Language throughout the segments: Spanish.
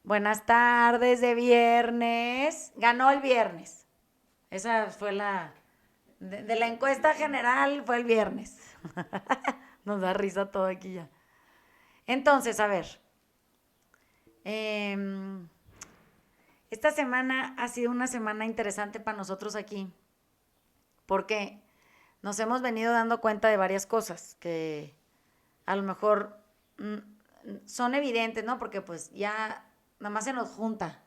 Buenas tardes de viernes. Ganó el viernes. Esa fue de la encuesta general fue el viernes. Nos da risa todo aquí ya. Entonces, a ver. em, esta semana ha sido una semana interesante para nosotros aquí. Porque nos hemos venido dando cuenta de varias cosas que a lo mejor son evidentes, ¿no? Porque pues ya nada más se nos junta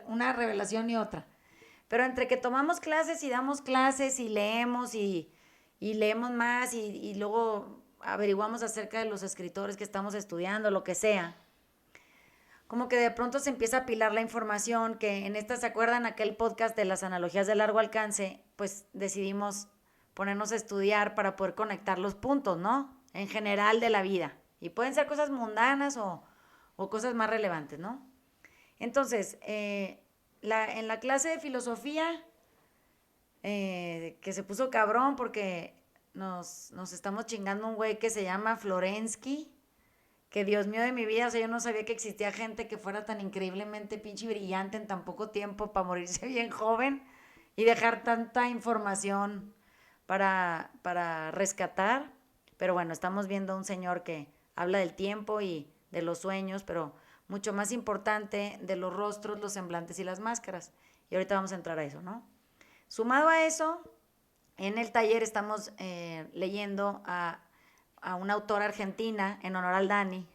una revelación y otra. Pero entre que tomamos clases y damos clases y leemos y leemos más y luego averiguamos acerca de los escritores que estamos estudiando, lo que sea, como que de pronto se empieza a apilar la información, que en esta, ¿se acuerdan aquel podcast de las analogías de largo alcance? Pues decidimos ponernos a estudiar para poder conectar los puntos, ¿no? En general de la vida. Y pueden ser cosas mundanas o cosas más relevantes, ¿no? Entonces, en la clase de filosofía, que se puso cabrón porque nos estamos chingando un güey que se llama Florensky, que Dios mío de mi vida, o sea, yo no sabía que existía gente que fuera tan increíblemente pinche y brillante en tan poco tiempo para morirse bien joven y dejar tanta información para rescatar. Pero bueno, estamos viendo a un señor que habla del tiempo y de los sueños, pero mucho más importante, de los rostros, los semblantes y las máscaras. Y ahorita vamos a entrar a eso, ¿no? Sumado a eso, en el taller estamos leyendo a una autora argentina en honor al Dani,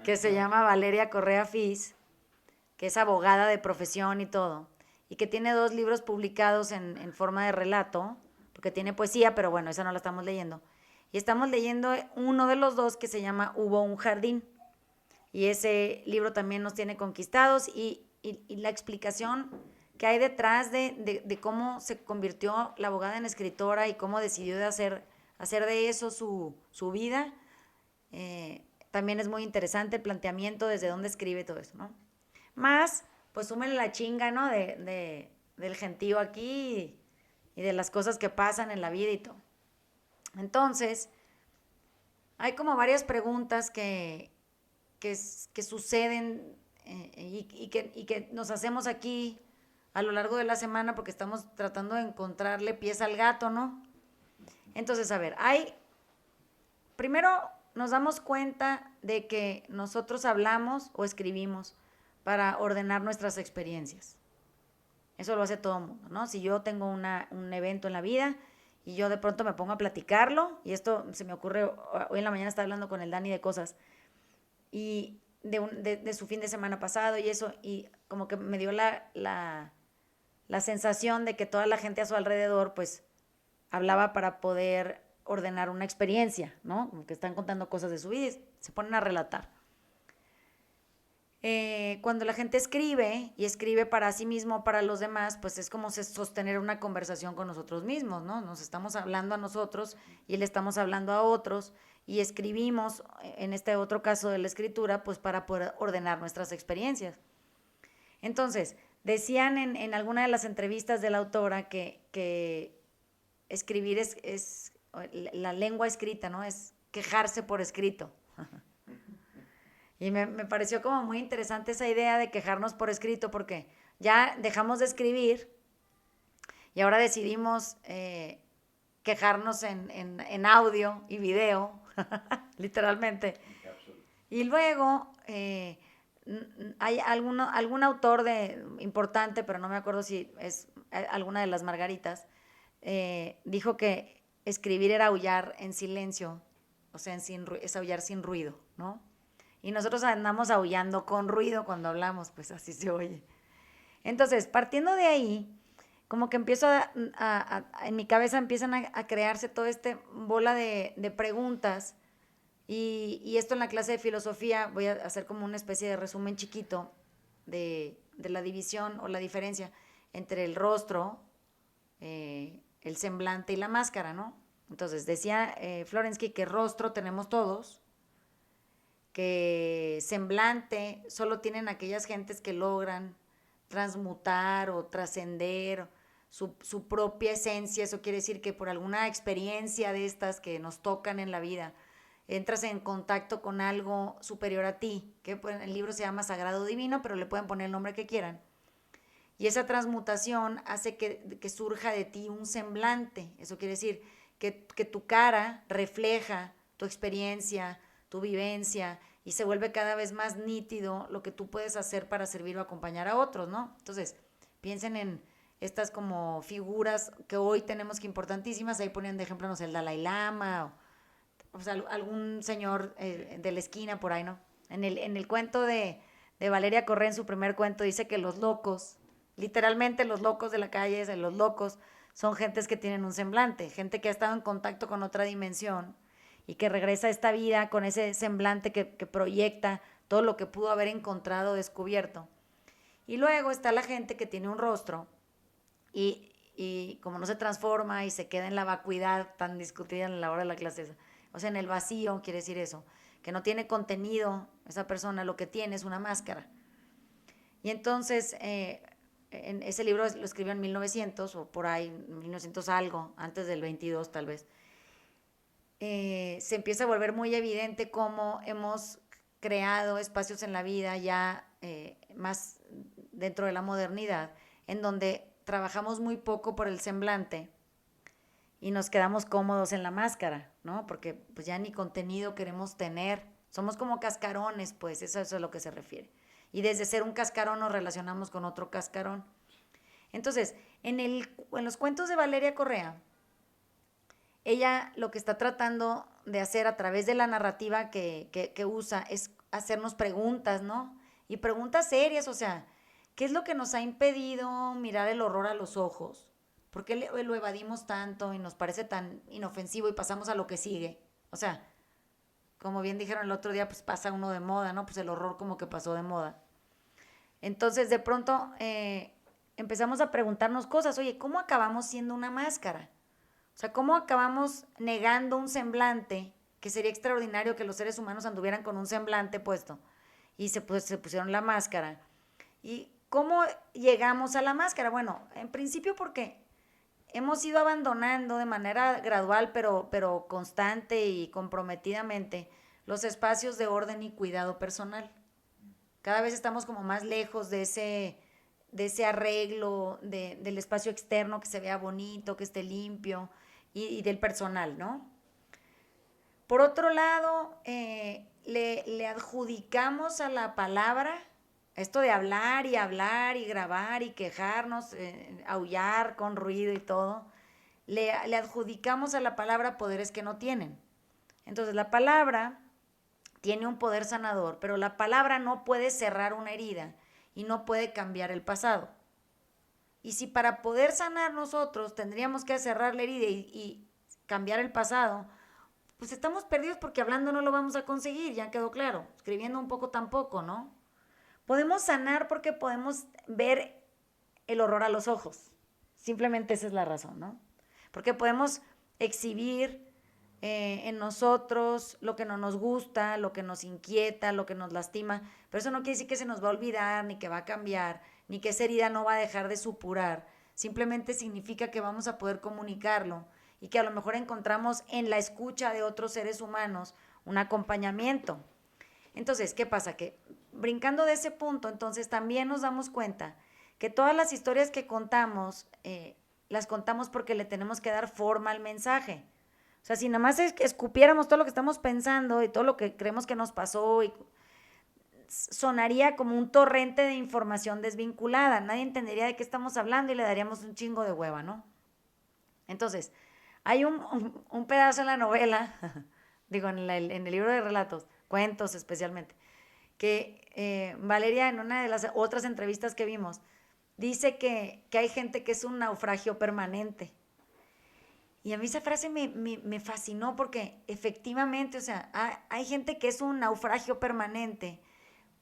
que se llama Valeria Correa Fis, que es abogada de profesión y todo, y que tiene 2 libros publicados en forma de relato, porque tiene poesía, pero bueno, esa no la estamos leyendo. Y estamos leyendo uno de los 2 que se llama Hubo un jardín. Y ese libro también nos tiene conquistados y la explicación que hay detrás de cómo se convirtió la abogada en escritora y cómo decidió de hacer de eso su vida, también es muy interesante el planteamiento desde dónde escribe todo eso, ¿no? Más, pues súmenle la chinga, ¿no? Del gentío aquí y de las cosas que pasan en la vida y todo. Entonces, hay como varias preguntas que suceden y que nos hacemos aquí a lo largo de la semana porque estamos tratando de encontrarle pies al gato, ¿no? Entonces, a ver, primero nos damos cuenta de que nosotros hablamos o escribimos para ordenar nuestras experiencias. Eso lo hace todo el mundo, ¿no? Si yo tengo un evento en la vida y yo de pronto me pongo a platicarlo, y esto se me ocurre, hoy en la mañana estaba hablando con el Dani de cosas, y de su fin de semana pasado y eso, y como que me dio la sensación de que toda la gente a su alrededor, pues, hablaba para poder ordenar una experiencia, ¿no? Como que están contando cosas de su vida y se ponen a relatar. Cuando la gente escribe y escribe para sí mismo o para los demás, pues es como sostener una conversación con nosotros mismos, ¿no? Nos estamos hablando a nosotros y le estamos hablando a otros y escribimos, en este otro caso de la escritura, pues para poder ordenar nuestras experiencias. Entonces, decían en alguna de las entrevistas de la autora que escribir es la lengua escrita, ¿no? Es quejarse por escrito. Y me pareció como muy interesante esa idea de quejarnos por escrito, porque ya dejamos de escribir y ahora decidimos quejarnos en audio y video, literalmente. Y luego hay algún autor importante, pero no me acuerdo si es alguna de las Margaritas, dijo que escribir era aullar en silencio, o sea, es aullar sin ruido, ¿no? Y nosotros andamos aullando con ruido cuando hablamos, pues así se oye. Entonces, partiendo de ahí, como que empiezo en mi cabeza empiezan a crearse todo este bola de preguntas y esto en la clase de filosofía voy a hacer como una especie de resumen chiquito de la división o la diferencia entre el rostro, el semblante y la máscara, ¿no? Entonces decía Florensky que rostro tenemos todos, que semblante solo tienen aquellas gentes que logran transmutar o trascender su propia esencia. Eso quiere decir que por alguna experiencia de estas que nos tocan en la vida, entras en contacto con algo superior a ti, que pues, el libro se llama Sagrado Divino, pero le pueden poner el nombre que quieran. Y esa transmutación hace que surja de ti un semblante. Eso quiere decir que tu cara refleja tu experiencia, tu vivencia, y se vuelve cada vez más nítido lo que tú puedes hacer para servir o acompañar a otros, ¿no? Entonces, piensen en estas como figuras que hoy tenemos que importantísimas. Ahí ponían de ejemplo, no sé, el Dalai Lama o sea, algún señor de la esquina por ahí, ¿no? En el cuento de Valeria Correa, en su primer cuento, dice que los locos, literalmente los locos de la calle, los locos, son gentes que tienen un semblante, gente que ha estado en contacto con otra dimensión y que regresa a esta vida con ese semblante que proyecta todo lo que pudo haber encontrado, descubierto. Y luego está la gente que tiene un rostro y como no se transforma y se queda en la vacuidad tan discutida en la hora de la clase, o sea, en el vacío, quiere decir eso, que no tiene contenido esa persona, lo que tiene es una máscara. Y entonces, en ese libro lo escribió en 1900 o por ahí, 1900 algo, antes del 22 tal vez. Se empieza a volver muy evidente cómo hemos creado espacios en la vida ya más dentro de la modernidad, en donde trabajamos muy poco por el semblante y nos quedamos cómodos en la máscara, ¿no? Porque pues ya ni contenido queremos tener. Somos como cascarones, pues, eso es a lo que se refiere. Y desde ser un cascarón nos relacionamos con otro cascarón. Entonces, en los cuentos de Valeria Correa, ella lo que está tratando de hacer a través de la narrativa que usa es hacernos preguntas, ¿no? Y preguntas serias, o sea, ¿qué es lo que nos ha impedido mirar el horror a los ojos? ¿Por qué lo evadimos tanto y nos parece tan inofensivo y pasamos a lo que sigue? O sea, como bien dijeron el otro día, pues pasa uno de moda, ¿no? Pues el horror como que pasó de moda. Entonces, de pronto empezamos a preguntarnos cosas. Oye, ¿cómo acabamos siendo una máscara? O sea, ¿cómo acabamos negando un semblante que sería extraordinario que los seres humanos anduvieran con un semblante puesto? Y se pusieron la máscara. ¿Y cómo llegamos a la máscara? Bueno, en principio porque hemos ido abandonando de manera gradual, pero constante y comprometidamente los espacios de orden y cuidado personal. Cada vez estamos como más lejos de ese arreglo, del espacio externo que se vea bonito, que esté limpio y del personal, ¿no? Por otro lado, le adjudicamos a la palabra esto de hablar y grabar y quejarnos, aullar con ruido y todo, le adjudicamos a la palabra poderes que no tienen. Entonces la palabra tiene un poder sanador, pero la palabra no puede cerrar una herida y no puede cambiar el pasado. Y si para poder sanar nosotros tendríamos que cerrar la herida y cambiar el pasado, pues estamos perdidos porque hablando no lo vamos a conseguir, ya quedó claro. Escribiendo un poco tampoco, ¿no? Podemos sanar porque podemos ver el horror a los ojos. Simplemente esa es la razón, ¿no? Porque podemos exhibir en nosotros lo que no nos gusta, lo que nos inquieta, lo que nos lastima, pero eso no quiere decir que se nos va a olvidar, ni que va a cambiar, ni que esa herida no va a dejar de supurar. Simplemente significa que vamos a poder comunicarlo y que a lo mejor encontramos en la escucha de otros seres humanos un acompañamiento. Entonces, ¿qué pasa? Que brincando de ese punto, entonces también nos damos cuenta que todas las historias que contamos, las contamos porque le tenemos que dar forma al mensaje. O sea, si nada más escupiéramos todo lo que estamos pensando y todo lo que creemos que nos pasó, sonaría como un torrente de información desvinculada. Nadie entendería de qué estamos hablando y le daríamos un chingo de hueva, ¿no? Entonces, hay un pedazo en la novela, digo, en el libro de relatos, cuentos especialmente, que Valeria en una de las otras entrevistas que vimos, dice que hay gente que es un naufragio permanente. Y a mí esa frase me fascinó porque efectivamente, o sea, hay gente que es un naufragio permanente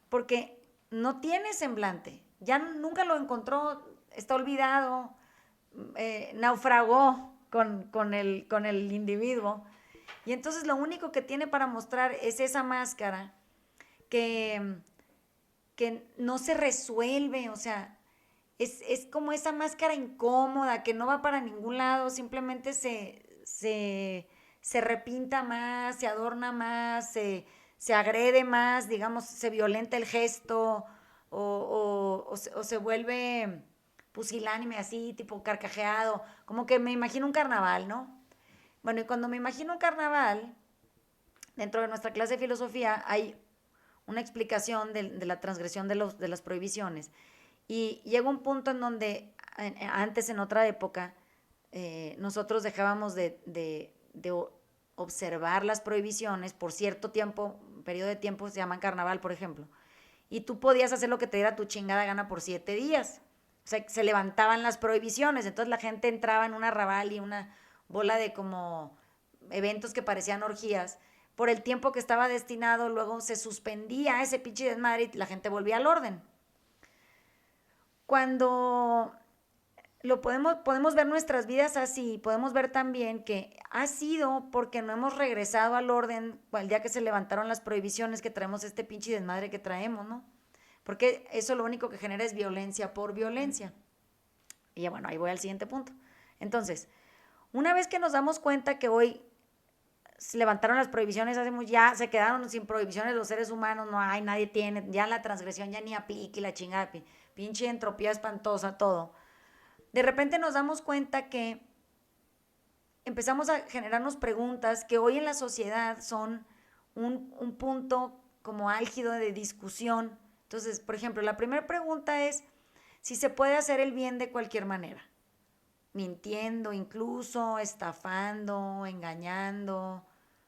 porque no tiene semblante, ya nunca lo encontró, está olvidado, naufragó con el individuo. Y entonces lo único que tiene para mostrar es esa máscara que no se resuelve, o sea, es como esa máscara incómoda que no va para ningún lado, simplemente se se repinta más, se adorna más, se agrede más, digamos, se violenta el gesto o se vuelve pusilánime así, tipo carcajeado, como que me imagino un carnaval, ¿no? Bueno, y cuando me imagino un carnaval, dentro de nuestra clase de filosofía hay una explicación de la transgresión de las prohibiciones. Y llega un punto en donde antes, en otra época, nosotros dejábamos de observar las prohibiciones por cierto tiempo, periodo de tiempo, se llaman carnaval, por ejemplo. Y tú podías hacer lo que te diera tu chingada gana por 7 días. O sea, se levantaban las prohibiciones, entonces la gente entraba en un arrabal y una bola de como eventos que parecían orgías. Por el tiempo que estaba destinado, luego se suspendía ese pinche desmadre y la gente volvía al orden. Cuando podemos ver nuestras vidas así, podemos ver también que ha sido porque no hemos regresado al orden el día que se levantaron las prohibiciones que traemos este pinche desmadre que traemos, ¿no? Porque eso lo único que genera es violencia por violencia. Y ya bueno, ahí voy al siguiente punto. Entonces, una vez que nos damos cuenta que hoy se levantaron las prohibiciones, ya se quedaron sin prohibiciones los seres humanos, no hay, nadie tiene, ya la transgresión ya ni aplica y la chingada, pinche entropía espantosa, todo. De repente nos damos cuenta que empezamos a generarnos preguntas que hoy en la sociedad son un punto como álgido de discusión. Entonces, por ejemplo, la primera pregunta es si se puede hacer el bien de cualquier manera, mintiendo incluso, estafando, engañando.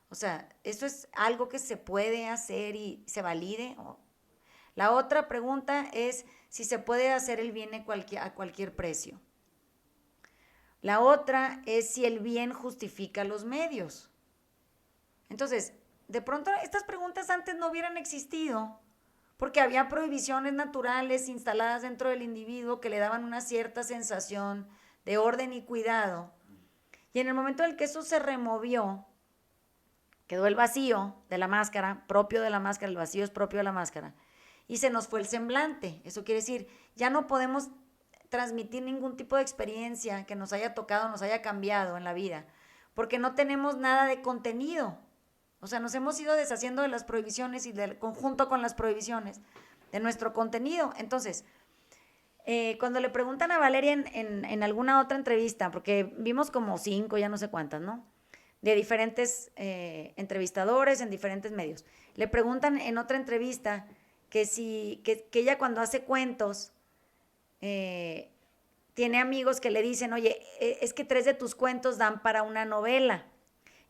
O sea, ¿eso es algo que se puede hacer y se valide? La otra pregunta es si se puede hacer el bien a cualquier precio. La otra es si el bien justifica los medios. Entonces, de pronto estas preguntas antes no hubieran existido porque había prohibiciones naturales instaladas dentro del individuo que le daban una cierta sensación de orden y cuidado. Y en el momento en el que eso se removió, quedó el vacío de la máscara, propio de la máscara, el vacío es propio de la máscara, y se nos fue el semblante. Eso quiere decir, ya no podemos transmitir ningún tipo de experiencia que nos haya tocado, nos haya cambiado en la vida, porque no tenemos nada de contenido. O sea, nos hemos ido deshaciendo de las prohibiciones y del conjunto con las prohibiciones de nuestro contenido. Entonces, cuando le preguntan a Valeria en alguna otra entrevista, porque vimos como 5, ya no sé cuántas, ¿no? De diferentes entrevistadores en diferentes medios. Le preguntan en otra entrevista que ella cuando hace cuentos tiene amigos que le dicen, oye, es que 3 de tus cuentos dan para una novela.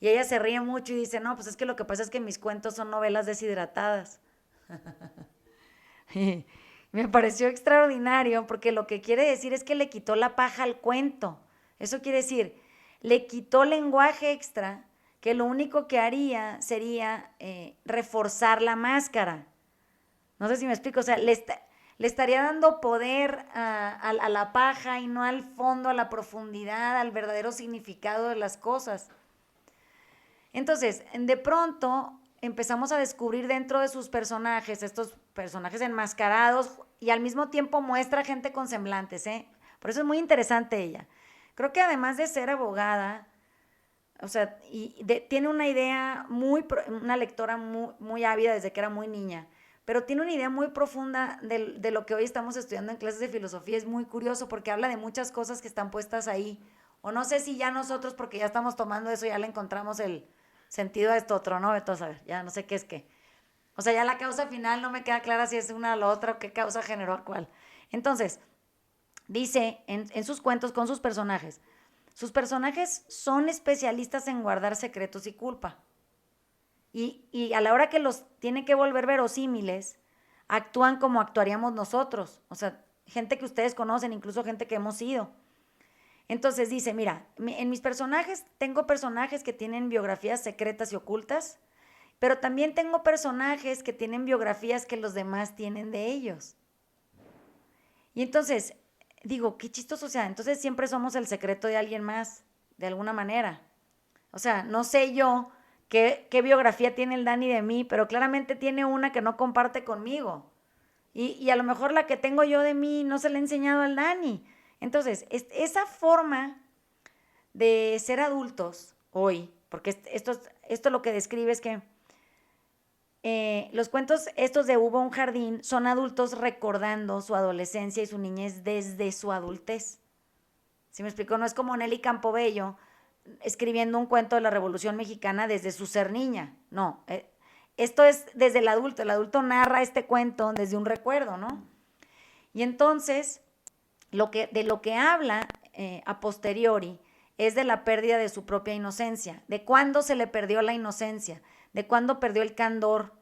Y ella se ríe mucho y dice, no, pues es que lo que pasa es que mis cuentos son novelas deshidratadas. Me pareció extraordinario porque lo que quiere decir es que le quitó la paja al cuento. Eso quiere decir, le quitó lenguaje extra que lo único que haría sería reforzar la máscara. No sé si me explico, o sea, le estaría dando poder a la paja y no al fondo, a la profundidad, al verdadero significado de las cosas. Entonces, de pronto empezamos a descubrir dentro de sus personajes, estos personajes enmascarados, y al mismo tiempo muestra gente con semblantes, ¿eh? Por eso es muy interesante ella. Creo que además de ser abogada, o sea, tiene una idea una lectora muy ávida desde que era muy niña, pero tiene una idea muy profunda de lo que hoy estamos estudiando en clases de filosofía. Es muy curioso porque habla de muchas cosas que están puestas ahí. O no sé si ya nosotros, porque ya estamos tomando eso, ya le encontramos el sentido a esto otro, ¿no? Entonces, a ver, ya no sé qué es qué. O sea, ya la causa final no me queda clara si es una o la otra o qué causa generó a cuál. Entonces, dice en sus cuentos con sus personajes son especialistas en guardar secretos y culpa. Y a la hora que los tienen que volver verosímiles, actúan como actuaríamos nosotros. O sea, gente que ustedes conocen, incluso gente que hemos ido. Entonces dice, mira, en mis personajes tengo personajes que tienen biografías secretas y ocultas, pero también tengo personajes que tienen biografías que los demás tienen de ellos. Y entonces, digo, qué chistoso, o sea, entonces siempre somos el secreto de alguien más, de alguna manera. O sea, no sé yo qué biografía tiene el Dani de mí, pero claramente tiene una que no comparte conmigo. Y a lo mejor la que tengo yo de mí no se la he enseñado al Dani. Entonces, esa forma de ser adultos hoy, porque esto lo que describe es que los cuentos estos de Hubo un jardín son adultos recordando su adolescencia y su niñez desde su adultez. ¿Sí me explico? No es como Nelly Campobello escribiendo un cuento de la Revolución Mexicana desde su ser niña. No, esto es desde el adulto narra este cuento desde un recuerdo, ¿no? Y entonces, de lo que habla a posteriori es de la pérdida de su propia inocencia, de cuándo se le perdió la inocencia, de cuándo perdió el candor,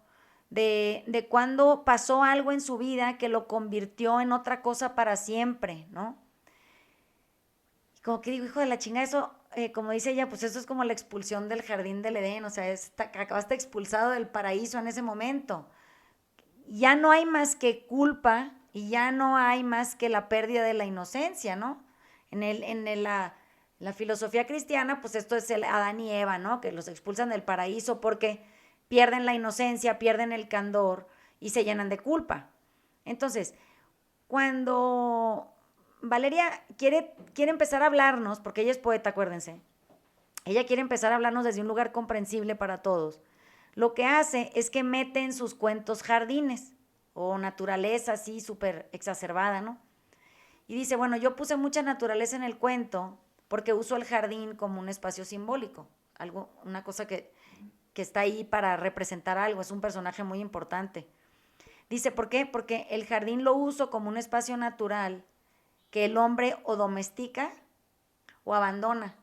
de cuándo pasó algo en su vida que lo convirtió en otra cosa para siempre, ¿no? Y como que digo, hijo de la chingada, eso, como dice ella, pues eso es como la expulsión del jardín del Edén, o sea, acabaste expulsado del paraíso en ese momento. Ya no hay más que culpa y ya no hay más que la pérdida de la inocencia, ¿no? La filosofía cristiana, pues esto es el Adán y Eva, ¿no? Que los expulsan del paraíso porque pierden la inocencia, pierden el candor y se llenan de culpa. Entonces, cuando Valeria quiere empezar a hablarnos, porque ella es poeta, acuérdense, ella quiere empezar a hablarnos desde un lugar comprensible para todos, lo que hace es que mete en sus cuentos jardines o naturaleza así súper exacerbada, ¿no? Y dice, bueno, yo puse mucha naturaleza en el cuento porque uso el jardín como un espacio simbólico, una cosa que está ahí para representar algo, es un personaje muy importante. Dice, ¿por qué? Porque el jardín lo uso como un espacio natural que el hombre o domestica o abandona.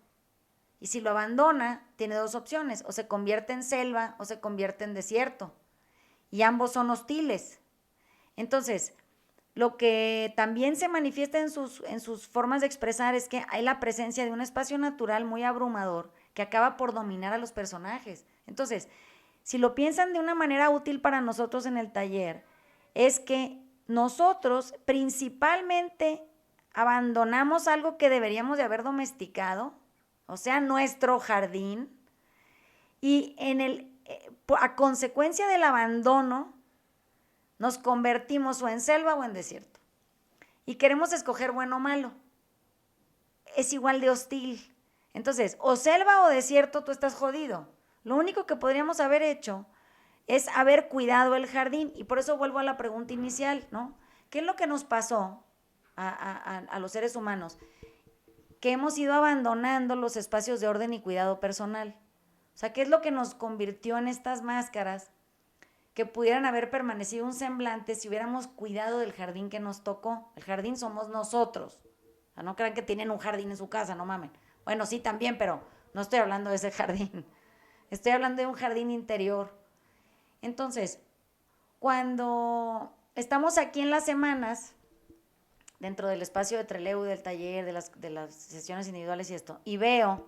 Y si lo abandona, tiene dos opciones, o se convierte en selva o se convierte en desierto. Y ambos son hostiles. Entonces, lo que también se manifiesta en sus formas de expresar es que hay la presencia de un espacio natural muy abrumador que acaba por dominar a los personajes. Entonces, si lo piensan de una manera útil para nosotros en el taller, es que nosotros principalmente abandonamos algo que deberíamos de haber domesticado, o sea, nuestro jardín, y a consecuencia del abandono, nos convertimos o en selva o en desierto. Y queremos escoger bueno o malo. Es igual de hostil. Entonces, o selva o desierto, tú estás jodido. Lo único que podríamos haber hecho es haber cuidado el jardín. Y por eso vuelvo a la pregunta inicial, ¿no? ¿Qué es lo que nos pasó a los seres humanos? Que hemos ido abandonando los espacios de orden y cuidado personal. O sea, ¿qué es lo que nos convirtió en estas máscaras que pudieran haber permanecido un semblante si hubiéramos cuidado del jardín que nos tocó? El jardín somos nosotros. O sea, no crean que tienen un jardín en su casa, no mamen. Bueno, sí también, pero no estoy hablando de ese jardín. Estoy hablando de un jardín interior. Entonces, cuando estamos aquí en las semanas, dentro del espacio de Trelew, del taller, de las sesiones individuales y esto, y veo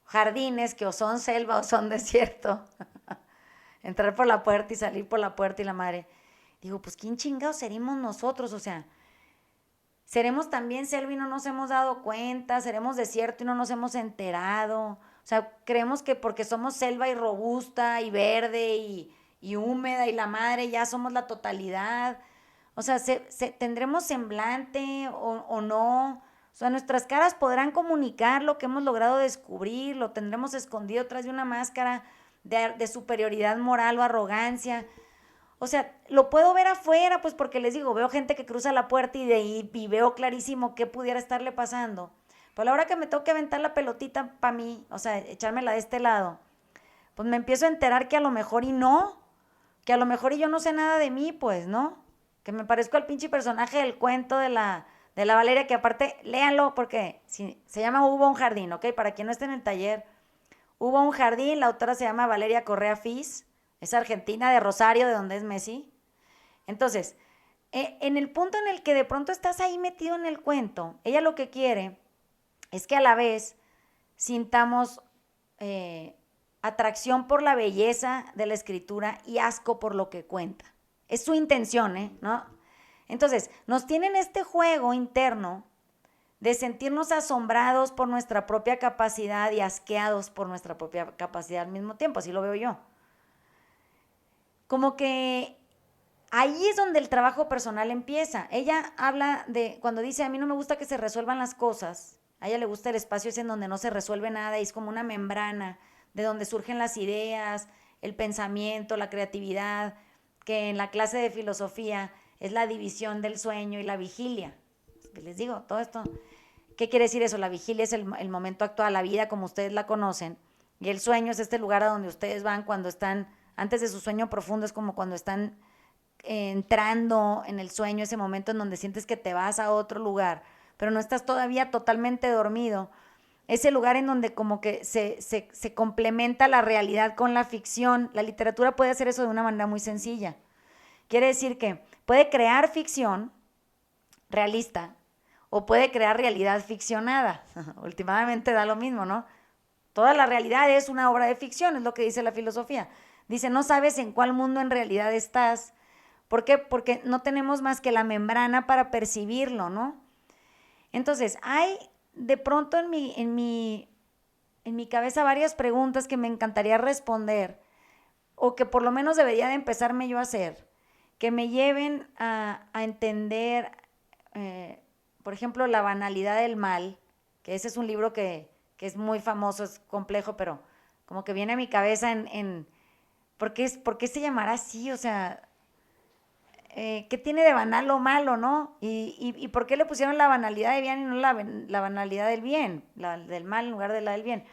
jardines que o son selva o son desierto, entrar por la puerta y salir por la puerta y la madre, digo, pues ¿quién chingados seremos nosotros? O sea, seremos también selva y no nos hemos dado cuenta, seremos desierto y no nos hemos enterado. O sea, creemos que porque somos selva y robusta y verde y húmeda y la madre ya somos la totalidad. O sea, ¿tendremos semblante o no? O sea, nuestras caras podrán comunicar lo que hemos logrado descubrir, lo tendremos escondido tras de una máscara de superioridad moral o arrogancia. O sea, lo puedo ver afuera, pues porque les digo, veo gente que cruza la puerta y veo clarísimo qué pudiera estarle pasando. Pero a la hora que me toque aventar la pelotita para mí, o sea, echármela de este lado, pues me empiezo a enterar que a lo mejor y no, que a lo mejor y yo no sé nada de mí, pues, ¿no? Que me parezco al pinche personaje del cuento de la Valeria, que aparte, léanlo porque se llama Hubo un jardín, ¿ok? Para quien no esté en el taller, Hubo un jardín, la autora se llama Valeria Correa Fis, es argentina, de Rosario, de donde es Messi. Entonces, en el punto en el que de pronto estás ahí metido en el cuento, ella lo que quiere es que a la vez sintamos atracción por la belleza de la escritura y asco por lo que cuenta. Es su intención, ¿no? Entonces, nos tienen este juego interno de sentirnos asombrados por nuestra propia capacidad y asqueados por nuestra propia capacidad al mismo tiempo, así lo veo yo. Como que ahí es donde el trabajo personal empieza. Ella habla de, cuando dice, a mí no me gusta que se resuelvan las cosas, A ella le gusta el espacio ese en donde no se resuelve nada y es como una membrana de donde surgen las ideas, el pensamiento, la creatividad, que en la clase de filosofía es la división del sueño y la vigilia. Les digo, todo esto, ¿qué quiere decir eso? La vigilia es el momento actual, la vida como ustedes la conocen, y el sueño es este lugar a donde ustedes van cuando están, antes de su sueño profundo, es como cuando están entrando en el sueño, ese momento en donde sientes que te vas a otro lugar, pero no estás todavía totalmente dormido. Ese lugar en donde como que se complementa la realidad con la ficción. La literatura puede hacer eso de una manera muy sencilla. Quiere decir que puede crear ficción realista o puede crear realidad ficcionada. Últimamente da lo mismo, ¿no? Toda la realidad es una obra de ficción, es lo que dice la filosofía. Dice, no sabes en cuál mundo en realidad estás. ¿Por qué? Porque no tenemos más que la membrana para percibirlo, ¿no? Entonces, hay de pronto en mi cabeza varias preguntas que me encantaría responder o que por lo menos debería de empezarme yo a hacer, que me lleven a entender, por ejemplo, La banalidad del mal, que ese es un libro que es muy famoso, es complejo, pero como que viene a mi cabeza ¿por qué se llamará así? O sea, ¿qué tiene de banal o malo, no? ¿Y por qué le pusieron la banalidad de bien y no la banalidad del bien, del mal en lugar de la del bien?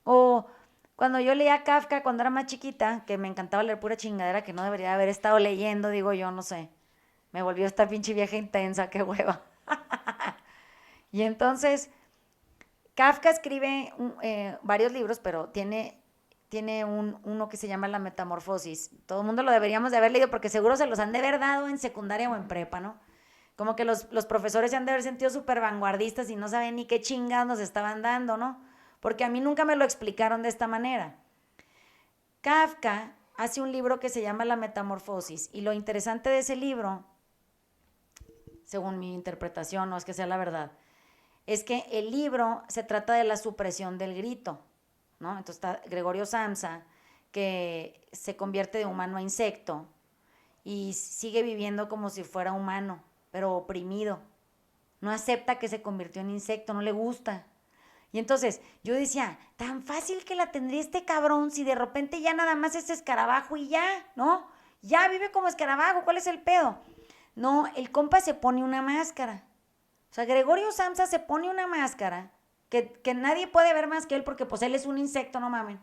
O cuando yo leía Kafka cuando era más chiquita, que me encantaba leer pura chingadera que no debería haber estado leyendo, digo yo, no sé, me volvió esta pinche vieja intensa, qué hueva. Y entonces, Kafka escribe varios libros, pero tiene uno que se llama La Metamorfosis. Todo el mundo lo deberíamos de haber leído porque seguro se los han de haber dado en secundaria o en prepa, ¿no? Como que los profesores se han de haber sentido súper vanguardistas y no saben ni qué chingados nos estaban dando, ¿no? Porque a mí nunca me lo explicaron de esta manera. Kafka hace un libro que se llama La Metamorfosis y lo interesante de ese libro, según mi interpretación, no es que sea la verdad, es que el libro se trata de la supresión del grito, ¿no? Entonces está Gregorio Samsa, que se convierte de humano a insecto y sigue viviendo como si fuera humano, pero oprimido. No acepta que se convirtió en insecto, no le gusta. Y entonces yo decía, tan fácil que la tendría este cabrón si de repente ya nada más es escarabajo y ya, ¿no? Ya vive como escarabajo, ¿cuál es el pedo? No, el compa se pone una máscara. O sea, Gregorio Samsa se pone una máscara que nadie puede ver más que él porque pues él es un insecto, no mamen.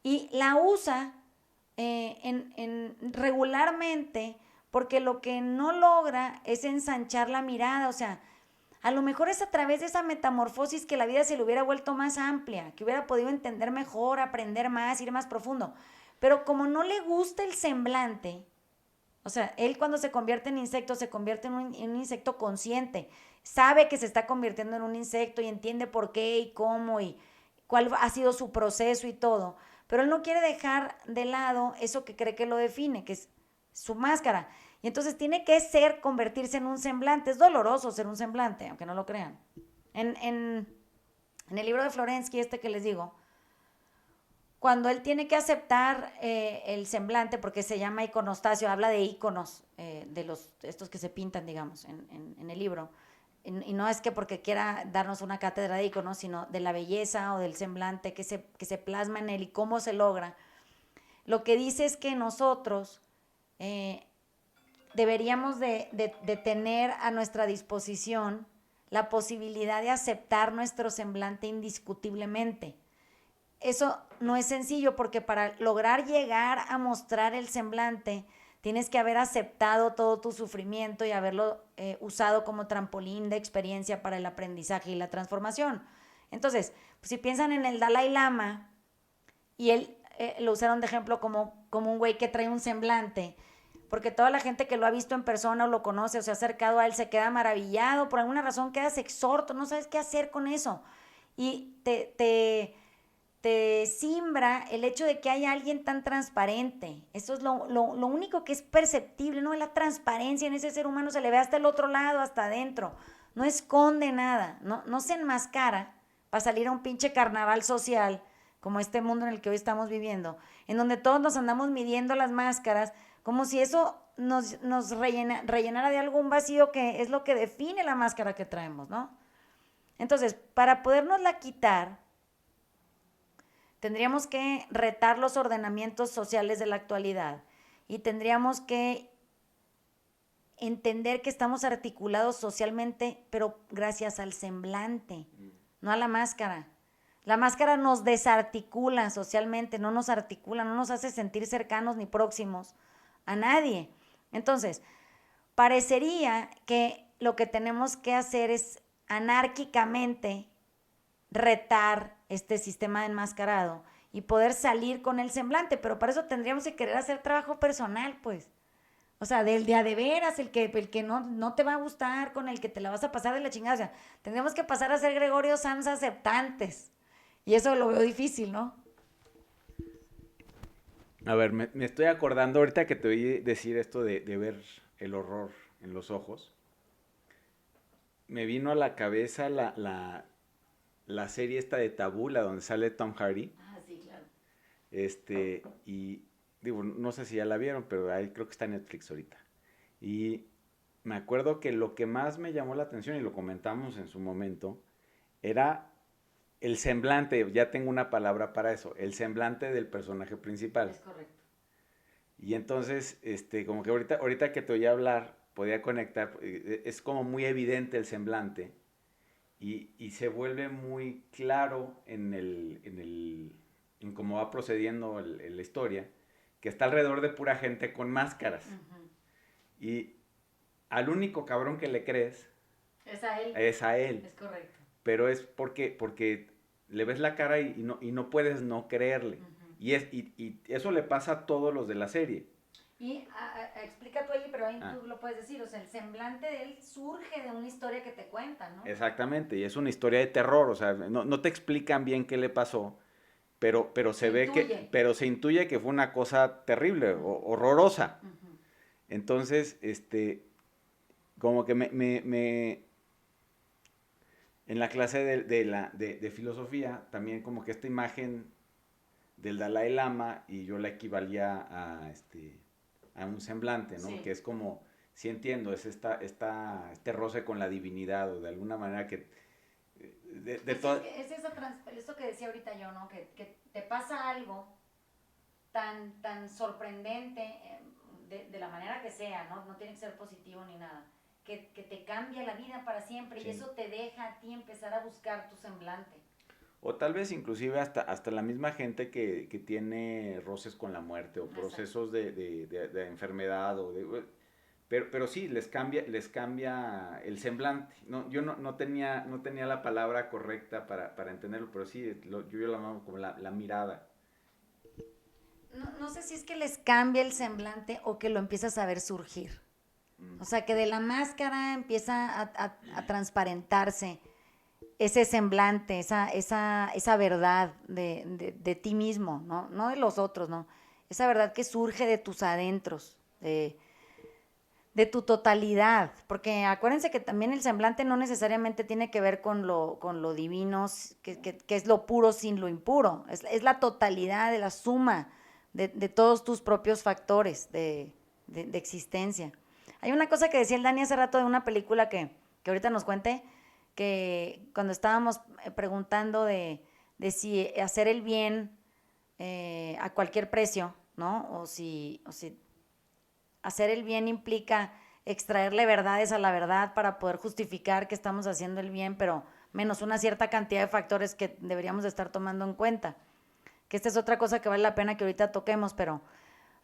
Y la usa regularmente porque lo que no logra es ensanchar la mirada, o sea, a lo mejor es a través de esa metamorfosis que la vida se le hubiera vuelto más amplia, que hubiera podido entender mejor, aprender más, ir más profundo. Pero como no le gusta el semblante, o sea, él cuando se convierte en insecto, se convierte en un insecto consciente. Sabe que se está convirtiendo en un insecto y entiende por qué y cómo y cuál ha sido su proceso y todo. Pero él no quiere dejar de lado eso que cree que lo define, que es su máscara. Y entonces tiene que convertirse en un semblante. Es doloroso ser un semblante, aunque no lo crean. En el libro de Florensky, este que les digo, cuando él tiene que aceptar el semblante, porque se llama iconostasio, habla de íconos, de estos que se pintan, digamos, en el libro. Y no es que porque quiera darnos una cátedra de íconos, sino de la belleza o del semblante que se plasma en él y cómo se logra. Lo que dice es que nosotros deberíamos de tener a nuestra disposición la posibilidad de aceptar nuestro semblante indiscutiblemente. Eso no es sencillo porque para lograr llegar a mostrar el semblante tienes que haber aceptado todo tu sufrimiento y haberlo usado como trampolín de experiencia para el aprendizaje y la transformación. Entonces, pues, si piensan en el Dalai Lama y él lo usaron de ejemplo como un güey que trae un semblante, porque toda la gente que lo ha visto en persona o lo conoce o se ha acercado a él se queda maravillado, por alguna razón quedas exhorto, no sabes qué hacer con eso. Y te simbra el hecho de que haya alguien tan transparente. Eso es lo único que es perceptible, ¿no? La transparencia en ese ser humano se le ve hasta el otro lado, hasta adentro. No esconde nada, no se enmascara para salir a un pinche carnaval social como este mundo en el que hoy estamos viviendo, en donde todos nos andamos midiendo las máscaras, como si eso nos rellenara de algún vacío que es lo que define la máscara que traemos, ¿no? Entonces, para podérnosla quitar, tendríamos que retar los ordenamientos sociales de la actualidad y tendríamos que entender que estamos articulados socialmente, pero gracias al semblante, no a la máscara. La máscara nos desarticula socialmente, no nos articula, no nos hace sentir cercanos ni próximos a nadie. Entonces, parecería que lo que tenemos que hacer es anárquicamente retar este sistema de enmascarado y poder salir con el semblante, pero para eso tendríamos que querer hacer trabajo personal, pues. O sea, del de a de veras, el que no te va a gustar, con el que te la vas a pasar de la chingada. O sea, tendríamos que pasar a ser Gregorio Sanz aceptantes. Y eso lo veo difícil, ¿no? A ver, me estoy acordando ahorita que te oí decir esto de ver el horror en los ojos. Me vino a la cabeza la serie esta de Tabú, la donde sale Tom Hardy. Ah, sí, claro. Y digo, no sé si ya la vieron, pero ahí creo que está en Netflix ahorita. Y me acuerdo que lo que más me llamó la atención, y lo comentamos en su momento, era el semblante, ya tengo una palabra para eso, el semblante del personaje principal. Es correcto. Y entonces, como que ahorita que te oía hablar, podía conectar, es como muy evidente el semblante y se vuelve muy claro en cómo va procediendo la historia, que está alrededor de pura gente con máscaras. Y al único cabrón que le crees Es a él. es a él. Es correcto. Pero es porque le ves la cara y no puedes no creerle. Y eso le pasa a todos los de la serie. Y explica tú ahí, pero ahí tú lo puedes decir. O sea, el semblante de él surge de una historia que te cuentan, ¿no? Exactamente, y es una historia de terror, o sea, no te explican bien qué le pasó, pero se ve que, pero se intuye que fue una cosa terrible, horrorosa. Entonces, como que en la clase de filosofía, también como que esta imagen del Dalai Lama, y yo la equivalía a un semblante, ¿no? Sí. Que es como, sí entiendo, es este roce con la divinidad, o de alguna manera que... Es eso que decía ahorita yo, ¿no? Que te pasa algo tan sorprendente, de la manera que sea, ¿no? No tiene que ser positivo ni nada, que te cambia la vida para siempre, sí. Y eso te deja a ti empezar a buscar tu semblante. O tal vez inclusive hasta la misma gente que tiene roces con la muerte o procesos de enfermedad pero sí, les cambia el semblante. No, yo no tenía la palabra correcta para entenderlo, pero sí, yo lo llamo como la mirada. No sé si es que les cambia el semblante o que lo empiezas a ver surgir. O sea, que de la máscara empieza a transparentarse ese semblante, esa verdad de ti mismo, ¿no? No de los otros, ¿no? Esa verdad que surge de tus adentros, de tu totalidad, porque acuérdense que también el semblante no necesariamente tiene que ver con lo divino, que es lo puro sin lo impuro, es la totalidad de la suma de todos tus propios factores de existencia. Hay una cosa que decía el Dani hace rato de una película que ahorita nos cuente, que cuando estábamos preguntando de si hacer el bien a cualquier precio, ¿no? O si hacer el bien implica extraerle verdades a la verdad para poder justificar que estamos haciendo el bien, pero menos una cierta cantidad de factores que deberíamos de estar tomando en cuenta. Que esta es otra cosa que vale la pena que ahorita toquemos, pero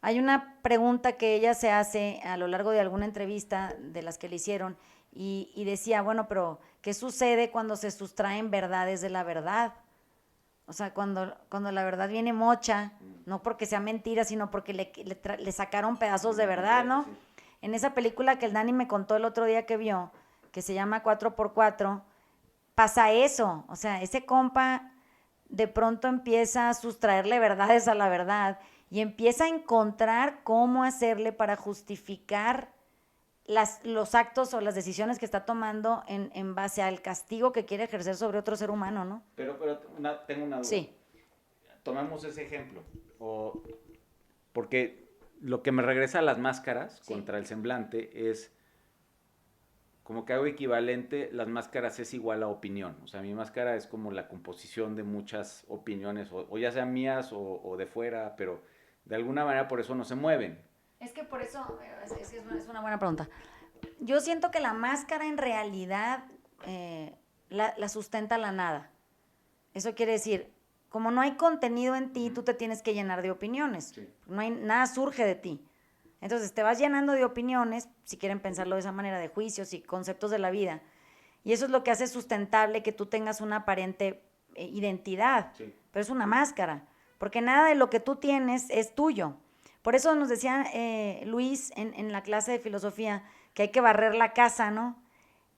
hay una pregunta que ella se hace a lo largo de alguna entrevista de las que le hicieron y decía, bueno, pero ¿qué sucede cuando se sustraen verdades de la verdad? O sea, cuando la verdad viene mocha, no porque sea mentira, sino porque le sacaron pedazos de verdad, ¿no? En esa película que el Dani me contó el otro día que vio, que se llama 4x4, pasa eso. O sea, ese compa de pronto empieza a sustraerle verdades a la verdad y empieza a encontrar cómo hacerle para justificar los actos o las decisiones que está tomando en base al castigo que quiere ejercer sobre otro ser humano, ¿no? Pero tengo una duda. Sí. Tomamos ese ejemplo. Porque lo que me regresa a las máscaras, sí, contra el semblante es como que hago equivalente, las máscaras es igual a opinión. O sea, mi máscara es como la composición de muchas opiniones, o ya sean mías o de fuera, pero de alguna manera por eso no se mueven. Es que por eso, es una buena pregunta. Yo siento que la máscara en realidad la sustenta la nada. Eso quiere decir, como no hay contenido en ti, tú te tienes que llenar de opiniones. Sí. No hay, nada surge de ti. Entonces te vas llenando de opiniones, si quieren pensarlo de esa manera, de juicios y conceptos de la vida. Y eso es lo que hace sustentable que tú tengas una aparente identidad. Sí. Pero es una máscara, porque nada de lo que tú tienes es tuyo. Por eso nos decía Luis en la clase de filosofía que hay que barrer la casa, ¿no?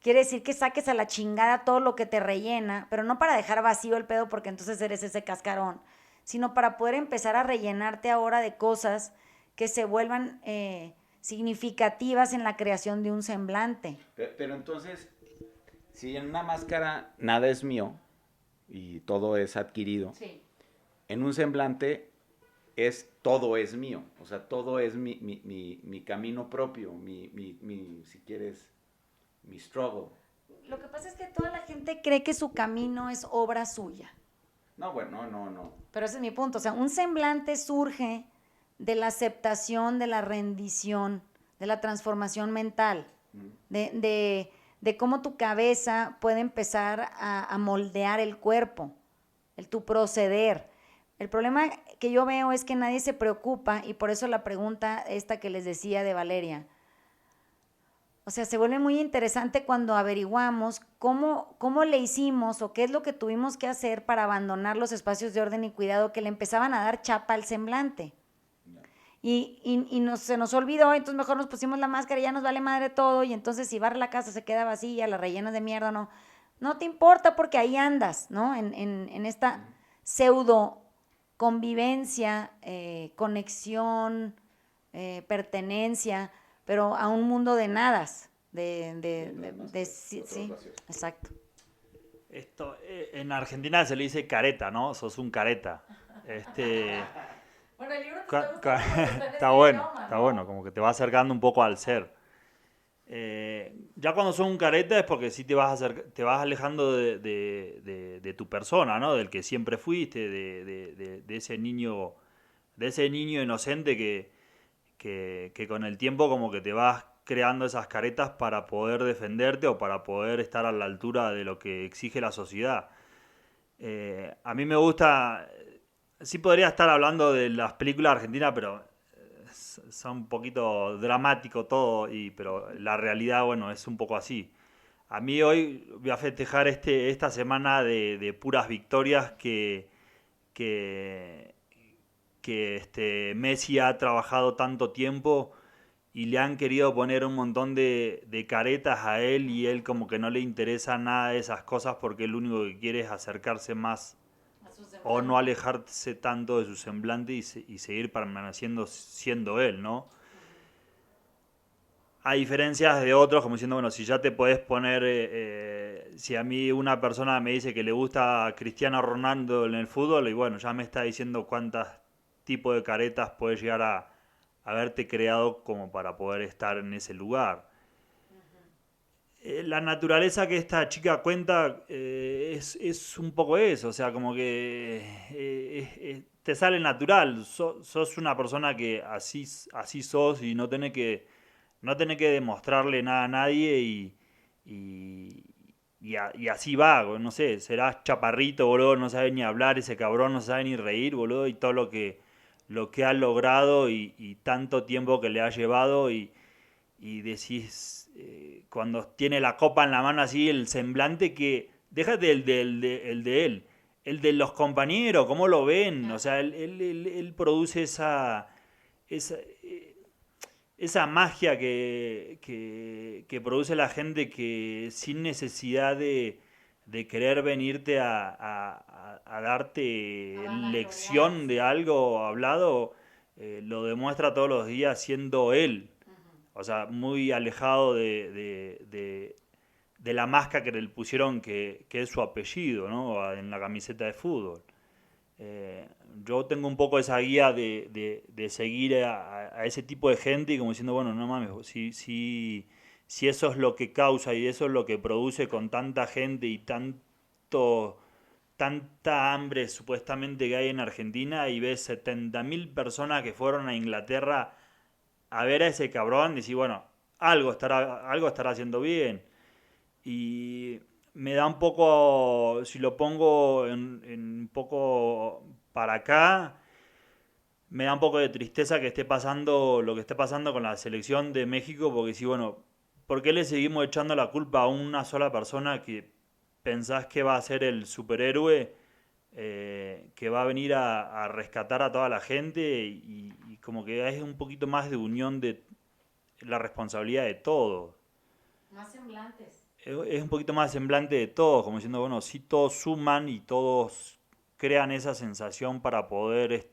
Quiere decir que saques a la chingada todo lo que te rellena, pero no para dejar vacío el pedo porque entonces eres ese cascarón, sino para poder empezar a rellenarte ahora de cosas que se vuelvan significativas en la creación de un semblante. Pero entonces, si en una máscara nada es mío y todo es adquirido, Sí. en un semblante todo es mío. O sea, todo es mi camino propio, si quieres, mi struggle. Lo que pasa es que toda la gente cree que su camino es obra suya. No, bueno, no. Pero ese es mi punto. O sea, un semblante surge de la aceptación, de la rendición, de la transformación mental, de cómo tu cabeza puede empezar a moldear el cuerpo, tu proceder. El problema que yo veo es que nadie se preocupa, y por eso la pregunta esta que les decía de Valeria. O sea, se vuelve muy interesante cuando averiguamos cómo le hicimos o qué es lo que tuvimos que hacer para abandonar los espacios de orden y cuidado que le empezaban a dar chapa al semblante. Y se nos olvidó, entonces mejor nos pusimos la máscara y ya nos vale madre todo, y entonces si barre la casa se queda vacía, la rellenas de mierda, no te importa porque ahí andas, ¿no? En esta pseudo convivencia, conexión, pertenencia, pero a un mundo de nadas, sí, exacto. Esto, en Argentina se le dice careta, ¿no? Sos un careta. Bueno, el libro te está gustando está bueno, idioma, ¿no? Está bueno, como que te va acercando un poco al ser. Ya cuando sos un careta es porque sí te vas alejando de tu persona, ¿no? Del que siempre fuiste, de ese niño inocente que con el tiempo como que te vas creando esas caretas para poder defenderte o para poder estar a la altura de lo que exige la sociedad. A mí me gusta, sí podría estar hablando de las películas argentinas, pero son un poquito dramático todo, pero la realidad, bueno, es un poco así. A mí hoy voy a festejar esta semana de puras victorias que Messi ha trabajado tanto tiempo y le han querido poner un montón de caretas a él, y él como que no le interesa nada de esas cosas porque lo único que quiere es acercarse más o no alejarse tanto de su semblante y seguir permaneciendo siendo él, ¿no? A diferencias de otros, como diciendo, bueno, si ya te podés poner, si a mí una persona me dice que le gusta a Cristiano Ronaldo en el fútbol, y bueno, ya me está diciendo cuántos tipos de caretas puedes llegar a haberte creado como para poder estar en ese lugar. La naturaleza que esta chica cuenta es un poco eso, o sea, como que te sale natural, sos una persona que así sos y no tenés que demostrarle nada a nadie y así va, no sé, serás chaparrito, boludo, no sabe ni hablar, ese cabrón no sabe ni reír, boludo, y todo lo que ha logrado y tanto tiempo que le ha llevado y decís, cuando tiene la copa en la mano así, el semblante que, déjate el de él, el de los compañeros, cómo lo ven, o sea, él produce esa magia que produce la gente, que sin necesidad de querer venirte a darte lección de algo hablado, lo demuestra todos los días siendo él. O sea, muy alejado de la máscara que le pusieron, que es su apellido, ¿no? En la camiseta de fútbol. Yo tengo un poco esa guía de seguir a ese tipo de gente y como diciendo, bueno, no mames, si si eso es lo que causa y eso es lo que produce con tanta gente y tanta hambre supuestamente que hay en Argentina, y ves 70.000 personas que fueron a Inglaterra a ver a ese cabrón, decís, bueno, algo estará haciendo bien. Y me da un poco, si lo pongo en un poco para acá, me da un poco de tristeza que esté pasando lo que esté pasando con la selección de México, porque si, bueno, ¿por qué le seguimos echando la culpa a una sola persona que pensás que va a ser el superhéroe, que va a venir a rescatar a toda la gente? Y como que es un poquito más de unión de la responsabilidad de todos. Más semblantes. Es un poquito más semblante de todos, como diciendo, bueno, sí todos suman y todos crean esa sensación para poder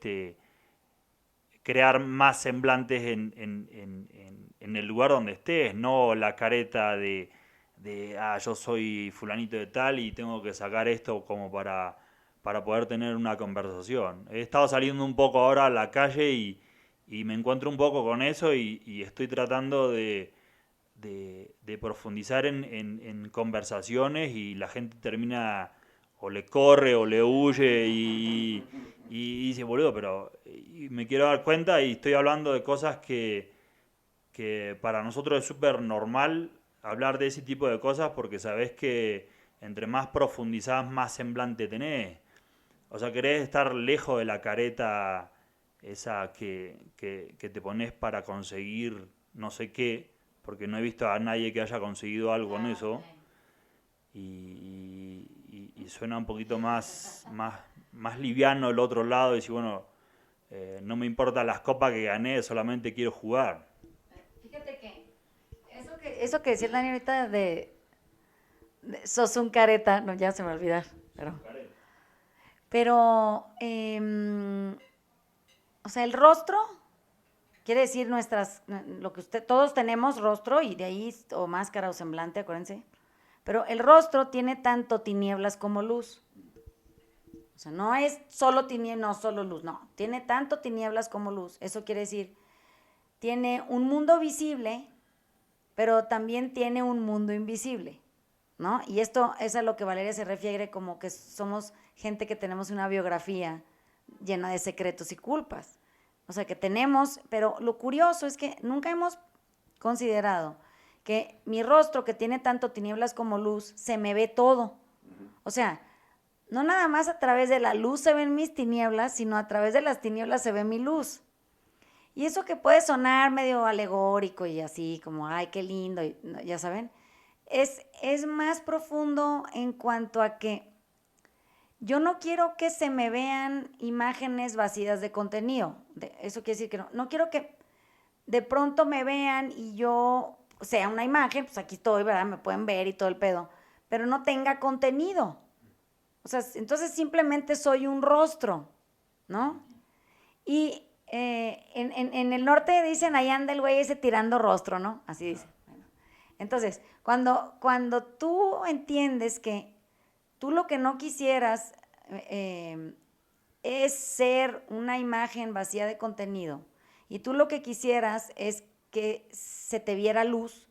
crear más semblantes en el lugar donde estés, no la careta de yo soy fulanito de tal y tengo que sacar esto como para poder tener una conversación. He estado saliendo un poco ahora a la calle y me encuentro un poco con eso y estoy tratando de profundizar en conversaciones, y la gente termina o le corre o le huye y dice, boludo, pero y me quiero dar cuenta y estoy hablando de cosas que para nosotros es súper normal hablar de ese tipo de cosas, porque sabés que entre más profundizás, más semblante tenés. O sea, querés estar lejos de la careta esa que te pones para conseguir no sé qué, porque no he visto a nadie que haya conseguido algo con eso, y suena un poquito más liviano el otro lado, y decir, bueno, no me importan las copas que gané, solamente quiero jugar. Fíjate que eso que decía el Dani ahorita de sos un careta, no, ya se me va a olvidar, pero o sea, el rostro quiere decir lo que todos tenemos rostro, y de ahí, o máscara o semblante, acuérdense, pero el rostro tiene tanto tinieblas como luz. O sea, no es solo tinieblas, no solo luz, no, tiene tanto tinieblas como luz. Eso quiere decir, tiene un mundo visible, pero también tiene un mundo invisible, ¿no? Y esto es a lo que Valeria se refiere como que somos gente que tenemos una biografía llena de secretos y culpas. O sea, que tenemos, pero lo curioso es que nunca hemos considerado que mi rostro, que tiene tanto tinieblas como luz, se me ve todo. O sea, no nada más a través de la luz se ven mis tinieblas, sino a través de las tinieblas se ve mi luz. Y eso que puede sonar medio alegórico y así, como, ay, qué lindo, y, ya saben, es más profundo en cuanto a que yo no quiero que se me vean imágenes vacías de contenido. Eso quiere decir que no quiero que de pronto me vean y yo sea una imagen, pues aquí estoy, ¿verdad? Me pueden ver y todo el pedo, pero no tenga contenido. O sea, entonces simplemente soy un rostro, ¿no? Y en el norte dicen, ahí anda el güey ese tirando rostro, ¿no? Así dicen. Bueno, entonces, cuando tú entiendes que tú lo que no quisieras es ser una imagen vacía de contenido, y tú lo que quisieras es que se te viera luz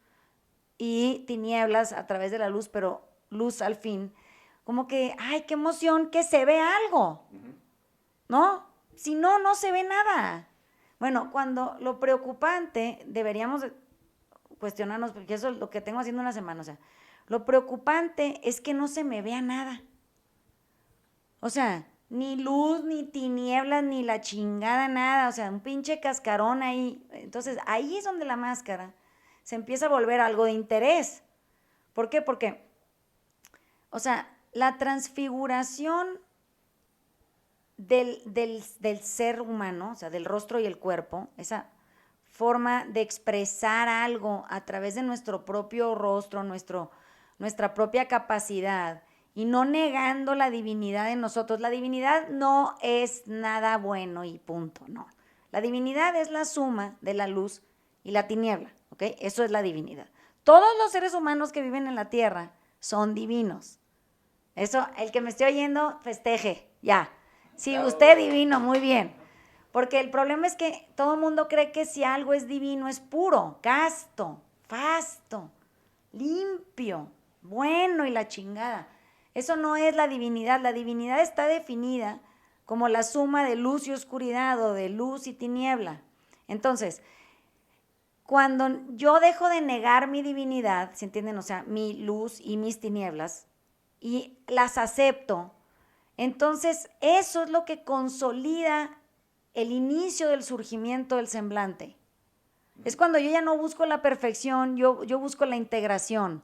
y tinieblas a través de la luz, pero luz al fin, como que, ay, qué emoción que se ve algo, ¿no? Si no, no se ve nada. Bueno, cuando lo preocupante, deberíamos cuestionarnos, porque eso es lo que tengo haciendo una semana, o sea, lo preocupante es que no se me vea nada. O sea, ni luz, ni tinieblas, ni la chingada, nada. O sea, un pinche cascarón ahí. Entonces, ahí es donde la máscara se empieza a volver algo de interés. ¿Por qué? Porque, o sea, la transfiguración del ser humano, o sea, del rostro y el cuerpo, esa forma de expresar algo a través de nuestro propio rostro, nuestra propia capacidad, y no negando la divinidad en nosotros. La divinidad no es nada bueno y punto, no. La divinidad es la suma de la luz y la tiniebla, ¿ok? Eso es la divinidad. Todos los seres humanos que viven en la tierra son divinos. Eso, el que me esté oyendo, festeje, ya. Sí, usted divino, muy bien. Porque el problema es que todo el mundo cree que si algo es divino es puro, casto, fasto. limpio, bueno y la chingada. Eso no es la divinidad. La divinidad está definida como la suma de luz y oscuridad o de luz y tiniebla. Entonces, cuando yo dejo de negar mi divinidad, ¿se entienden? O sea, mi luz y mis tinieblas, y las acepto, entonces eso es lo que consolida el inicio del surgimiento del semblante. Es cuando yo ya no busco la perfección, yo busco la integración.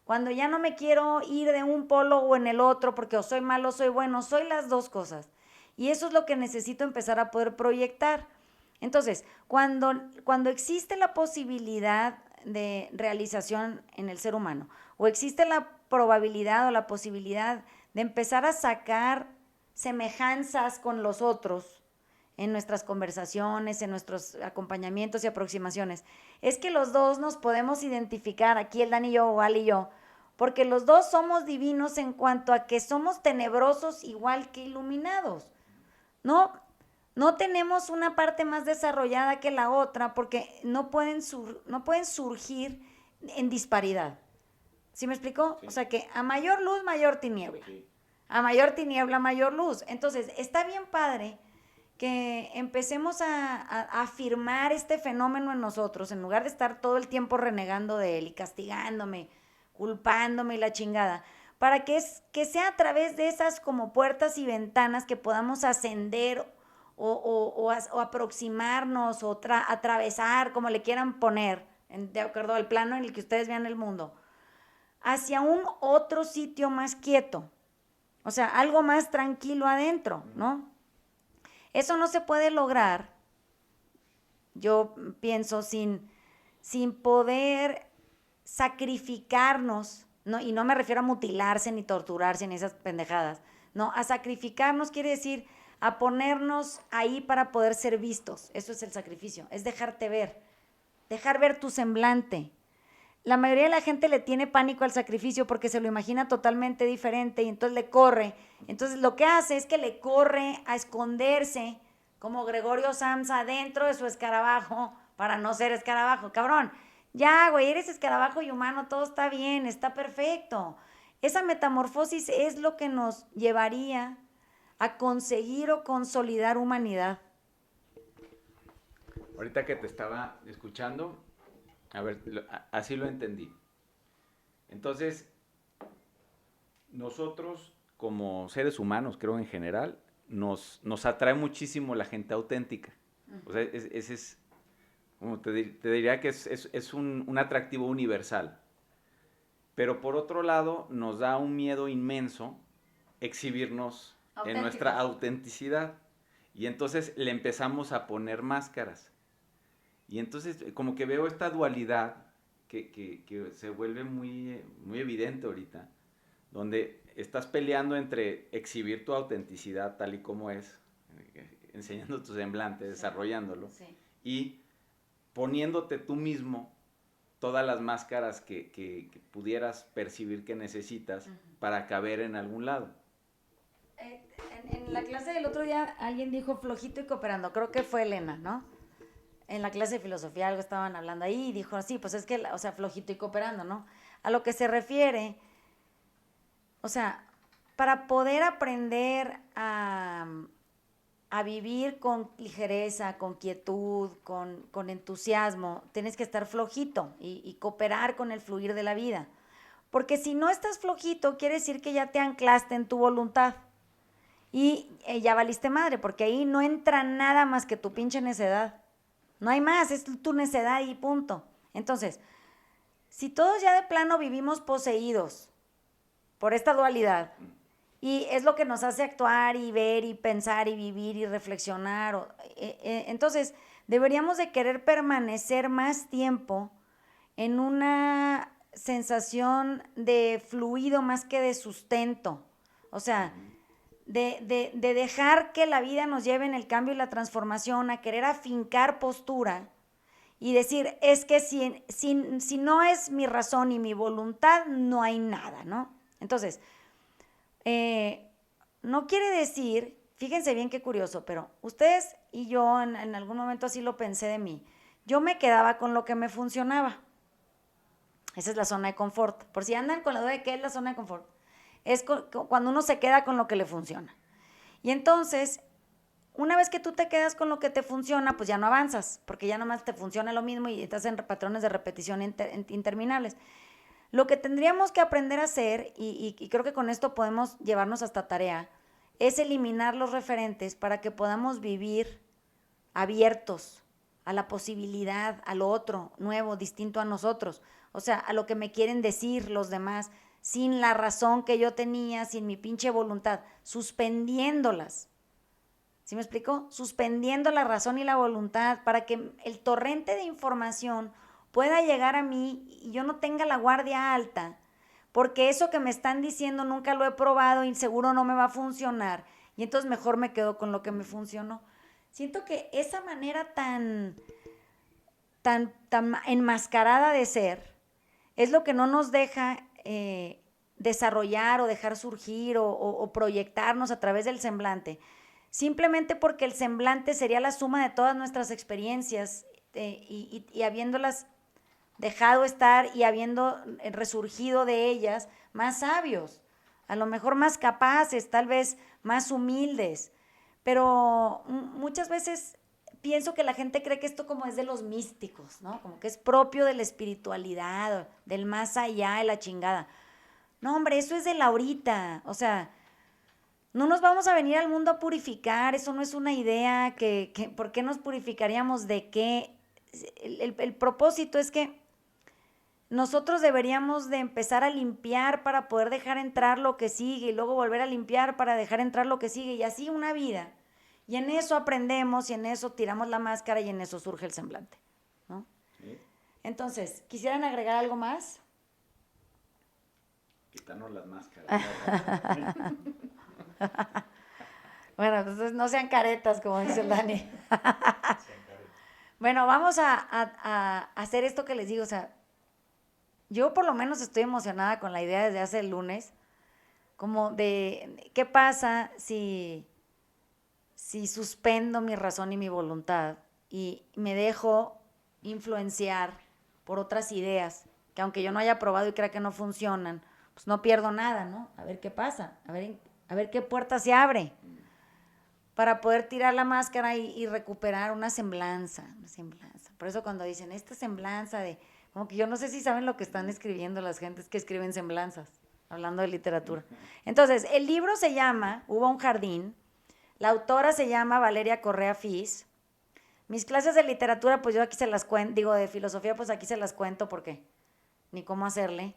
Cuando ya no me quiero ir de un polo o en el otro, porque o soy malo o soy bueno, soy las dos cosas. Y eso es lo que necesito empezar a poder proyectar. Entonces, cuando existe la posibilidad de realización en el ser humano, o existe la probabilidad o la posibilidad de empezar a sacar semejanzas con los otros en nuestras conversaciones, en nuestros acompañamientos y aproximaciones, es que los dos nos podemos identificar, aquí el Dan y yo, o Al y yo, porque los dos somos divinos en cuanto a que somos tenebrosos igual que iluminados. No tenemos una parte más desarrollada que la otra porque no pueden surgir en disparidad. ¿Sí me explicó? Sí. O sea que a mayor luz, mayor tiniebla. Sí. A mayor tiniebla, mayor luz. Entonces, está bien padre que empecemos a afirmar este fenómeno en nosotros, en lugar de estar todo el tiempo renegando de él y castigándome, culpándome y la chingada, para que sea a través de esas como puertas y ventanas que podamos ascender o aproximarnos o atravesar, como le quieran poner, de acuerdo al plano en el que ustedes vean el mundo, hacia un otro sitio más quieto, o sea, algo más tranquilo adentro, ¿no? Eso no se puede lograr, yo pienso, sin poder sacrificarnos, ¿no? Y no me refiero a mutilarse ni torturarse ni esas pendejadas, no, a sacrificarnos quiere decir a ponernos ahí para poder ser vistos. Eso es el sacrificio, es dejarte ver, dejar ver tu semblante. La mayoría de la gente le tiene pánico al sacrificio porque se lo imagina totalmente diferente y entonces le corre. Entonces lo que hace es que le corre a esconderse como Gregorio Samsa dentro de su escarabajo para no ser escarabajo. Cabrón, ya, güey, eres escarabajo y humano, todo está bien, está perfecto. Esa metamorfosis es lo que nos llevaría a conseguir o consolidar humanidad. Ahorita que te estaba escuchando, a ver, así lo entendí. Entonces, nosotros como seres humanos, creo en general, nos atrae muchísimo la gente auténtica. O sea, ese es, como te diría que es un atractivo universal. Pero por otro lado, nos da un miedo inmenso exhibirnos en nuestra autenticidad. Y entonces le empezamos a poner máscaras. Y entonces como que veo esta dualidad que se vuelve muy, muy evidente ahorita, donde estás peleando entre exhibir tu autenticidad tal y como es, enseñando tu semblante, desarrollándolo, sí, y poniéndote tú mismo todas las máscaras que pudieras percibir que necesitas para caber en algún lado. En la clase del otro día alguien dijo flojito y cooperando, creo que fue Elena, ¿no? En la clase de filosofía algo estaban hablando ahí y dijo, sí, pues es que, o sea, flojito y cooperando, ¿no? A lo que se refiere, o sea, para poder aprender a vivir con ligereza, con quietud, con entusiasmo, tienes que estar flojito y cooperar con el fluir de la vida. Porque si no estás flojito, quiere decir que ya te anclaste en tu voluntad. Y ya valiste madre, porque ahí no entra nada más que tu pinche necedad. No hay más, es tu necedad y punto. Entonces, si todos ya de plano vivimos poseídos por esta dualidad, y es lo que nos hace actuar y ver y pensar y vivir y reflexionar, entonces deberíamos de querer permanecer más tiempo en una sensación de fluido más que de sustento. O sea, de dejar que la vida nos lleve en el cambio y la transformación, a querer afincar postura y decir, es que si no es mi razón y mi voluntad, no hay nada, ¿no? Entonces, no quiere decir, fíjense bien qué curioso, pero ustedes y yo en algún momento así lo pensé de mí, yo me quedaba con lo que me funcionaba. Esa es la zona de confort. Por si andan con la duda de qué es la zona de confort. Es cuando uno se queda con lo que le funciona. Y entonces, una vez que tú te quedas con lo que te funciona, pues ya no avanzas, porque ya nomás te funciona lo mismo y estás en patrones de repetición interminables. Lo que tendríamos que aprender a hacer, y creo que con esto podemos llevarnos hasta tarea, es eliminar los referentes para que podamos vivir abiertos a la posibilidad, a lo otro, nuevo, distinto a nosotros. O sea, a lo que me quieren decir los demás, sin la razón que yo tenía, sin mi pinche voluntad, suspendiéndolas. ¿Sí me explico? Suspendiendo la razón y la voluntad para que el torrente de información pueda llegar a mí y yo no tenga la guardia alta, porque eso que me están diciendo nunca lo he probado y seguro no me va a funcionar, y entonces mejor me quedo con lo que me funcionó. Siento que esa manera tan enmascarada de ser es lo que no nos deja desarrollar o dejar surgir o proyectarnos a través del semblante, simplemente porque el semblante sería la suma de todas nuestras experiencias y habiéndolas dejado estar y habiendo resurgido de ellas más sabios, a lo mejor más capaces, tal vez más humildes, pero muchas veces pienso que la gente cree que esto como es de los místicos, ¿no? Como que es propio de la espiritualidad, del más allá de la chingada. No, hombre, eso es de la ahorita, o sea, no nos vamos a venir al mundo a purificar, eso no es una idea, ¿por qué nos purificaríamos? ¿De qué? El propósito es que nosotros deberíamos de empezar a limpiar para poder dejar entrar lo que sigue y luego volver a limpiar para dejar entrar lo que sigue y así una vida. Y en eso aprendemos y en eso tiramos la máscara y en eso surge el semblante, ¿no? Sí. Entonces, ¿quisieran agregar algo más? Quitarnos las máscaras. Bueno, entonces no sean caretas, como dice el Dani. Bueno, vamos a hacer esto que les digo, o sea, yo por lo menos estoy emocionada con la idea desde hace el lunes, como de qué pasa si suspendo mi razón y mi voluntad y me dejo influenciar por otras ideas, que aunque yo no haya probado y crea que no funcionan, pues no pierdo nada, ¿no? A ver qué pasa, a ver qué puerta se abre para poder tirar la máscara y recuperar una semblanza. Por eso cuando dicen esta semblanza de... Como que yo no sé si saben lo que están escribiendo las gentes que escriben semblanzas, hablando de literatura. Entonces, el libro se llama Hubo un jardín, la autora se llama Valeria Correa Fis. Mis clases de literatura, pues yo aquí se las cuento, digo, de filosofía, pues aquí se las cuento porque ni cómo hacerle.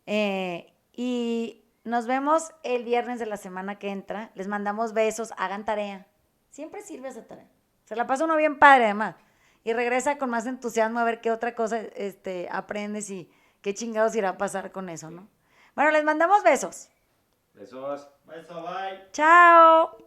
Y nos vemos el viernes de la semana que entra, les mandamos besos, hagan tarea. Siempre sirve esa tarea. Se la pasa uno bien padre, además. Y regresa con más entusiasmo a ver qué otra cosa aprendes y qué chingados irá a pasar con eso, ¿no? Bueno, les mandamos besos. Besos. Besos, bye. Chao.